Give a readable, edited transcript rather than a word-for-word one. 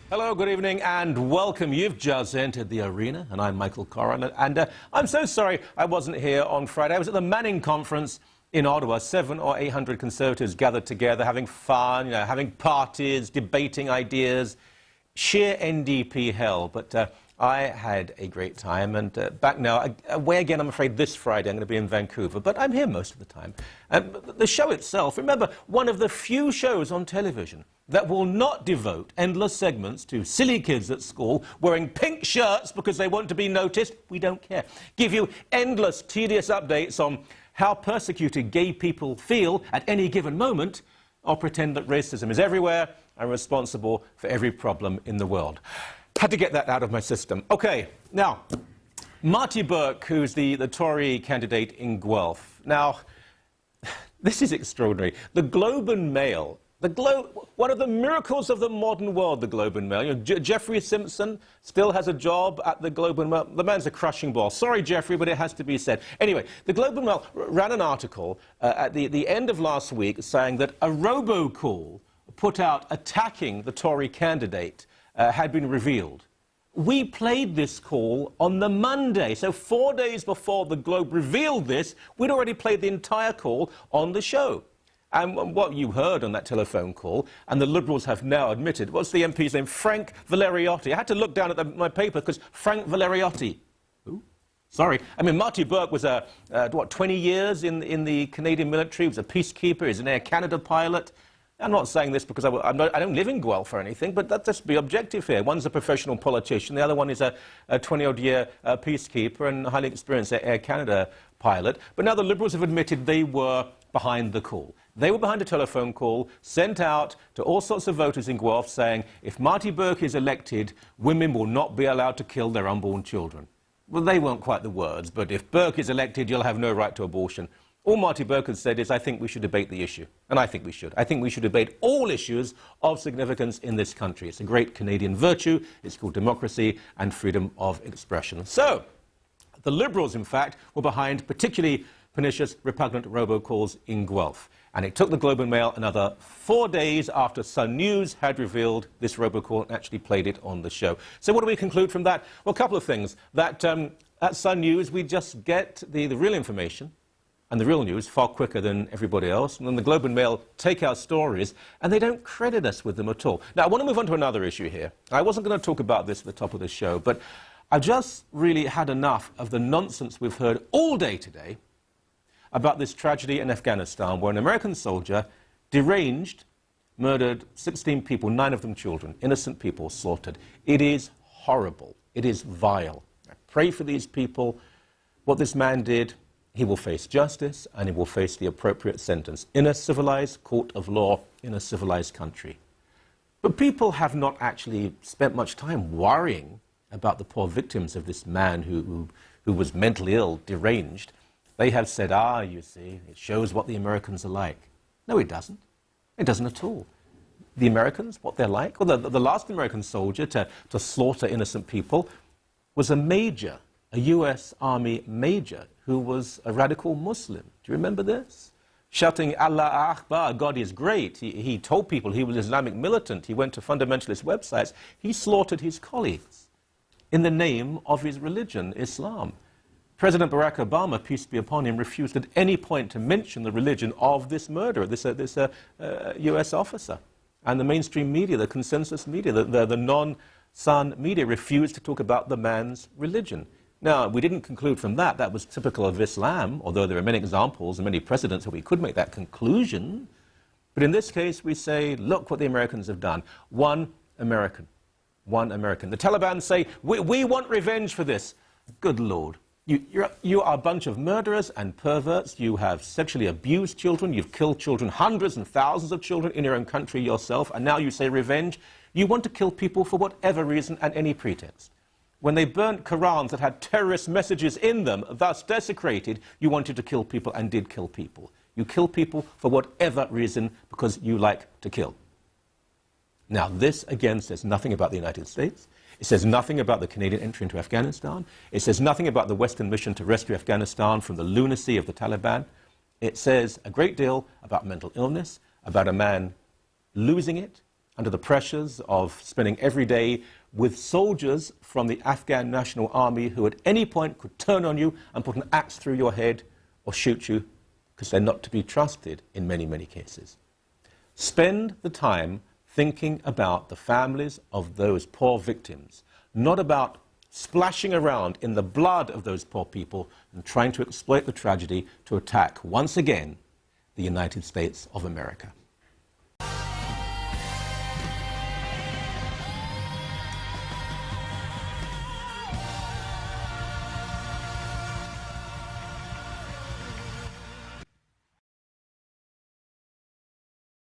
Hello, good evening, and welcome. You've just entered the arena, and I'm Michael Coren. And I'm so sorry I wasn't here on Friday. I was at the Manning Conference in Ottawa. 700 or 800 Conservatives gathered together, having fun, having parties, debating ideas, sheer NDP hell. But I had a great time, and back now, away again, I'm afraid, this Friday. I'm going to be in Vancouver, but I'm here most of the time. The show itself, remember, one of the few shows on television that will not devote endless segments to silly kids at school wearing pink shirts because they want to be noticed. We don't care. Give you endless, tedious updates on how persecuted gay people feel at any given moment, or pretend that racism is everywhere and responsible for every problem in the world. Had to get that out of my system. Okay, now, Marty Burke, who's the Tory candidate in Guelph. Now, this is extraordinary. The Globe and Mail, one of the miracles of the modern world, the Globe and Mail. Jeffrey Simpson still has a job at the Globe and Mail. The man's a crushing ball. Sorry, Jeffrey, but it has to be said. Anyway, the Globe and Mail ran an article at the end of last week saying that a robocall put out attacking the Tory candidate had been revealed. We played this call on the Monday, so 4 days before the Globe revealed this, we'd already played the entire call on the show. And what you heard on that telephone call, and the Liberals have now admitted, what's the MP's name? Frank Valeriotti. I had to look down at my paper because Frank Valeriotti. Who? Sorry. I mean, Marty Burke was, 20 years in the Canadian military. He was a peacekeeper. He's an Air Canada pilot. I'm not saying this because I don't live in Guelph or anything, but let's be objective here. One's a professional politician. The other one is a 20-odd-year peacekeeper and a highly experienced Air Canada pilot. But now the Liberals have admitted they were behind the call. They were behind a telephone call sent out to all sorts of voters in Guelph saying, if Marty Burke is elected, women will not be allowed to kill their unborn children. Well, they weren't quite the words, but if Burke is elected, you'll have no right to abortion. All Marty Burke has said is, I think we should debate the issue. And I think we should. I think we should debate all issues of significance in this country. It's a great Canadian virtue. It's called democracy and freedom of expression. So, the Liberals, in fact, were behind particularly pernicious, repugnant robocalls in Guelph. And it took the Globe and Mail another 4 days after Sun News had revealed this robocall and actually played it on the show. So what do we conclude from that? Well, a couple of things. That at Sun News, we just get the real information and the real news far quicker than everybody else. And then the Globe and Mail take our stories, and they don't credit us with them at all. Now, I want to move on to another issue here. I wasn't going to talk about this at the top of the show, but I've just really had enough of the nonsense we've heard all day today about this tragedy in Afghanistan, where an American soldier, deranged, murdered 16 people, 9 of them children, innocent people slaughtered. It is horrible. It is vile. I pray for these people. What this man did, he will face justice, and he will face the appropriate sentence in a civilized court of law in a civilized country. But people have not actually spent much time worrying about the poor victims of this man who was mentally ill, deranged. They have said, you see, it shows what the Americans are like. No, it doesn't. It doesn't at all. The Americans, what they're like, well, the last American soldier to slaughter innocent people was a major, a US Army major, who was a radical Muslim. Do you remember this? Shouting, Allah Akbar, God is great. He told people he was an Islamic militant. He went to fundamentalist websites. He slaughtered his colleagues in the name of his religion, Islam. President Barack Obama, peace be upon him, refused at any point to mention the religion of this murderer, this US officer. And the mainstream media, the consensus media, the non-Sun media refused to talk about the man's religion. Now, we didn't conclude from that. That was typical of Islam, although there are many examples and many precedents where we could make that conclusion. But in this case, we say, look what the Americans have done. One American. One American. The Taliban say, we want revenge for this. Good Lord. You are a bunch of murderers and perverts. You have sexually abused children. You've killed children, hundreds and thousands of children in your own country yourself. And now you say revenge. You want to kill people for whatever reason and any pretext. When they burnt Qurans that had terrorist messages in them, thus desecrated, you wanted to kill people and did kill people. You kill people for whatever reason because you like to kill. Now, this, again, says nothing about the United States. It says nothing about the Canadian entry into Afghanistan. It says nothing about the Western mission to rescue Afghanistan from the lunacy of the Taliban. It says a great deal about mental illness, about a man losing it, under the pressures of spending every day with soldiers from the Afghan National Army who at any point could turn on you and put an axe through your head or shoot you, because they're not to be trusted in many, many cases. Spend the time thinking about the families of those poor victims, not about splashing around in the blood of those poor people and trying to exploit the tragedy to attack, once again, the United States of America.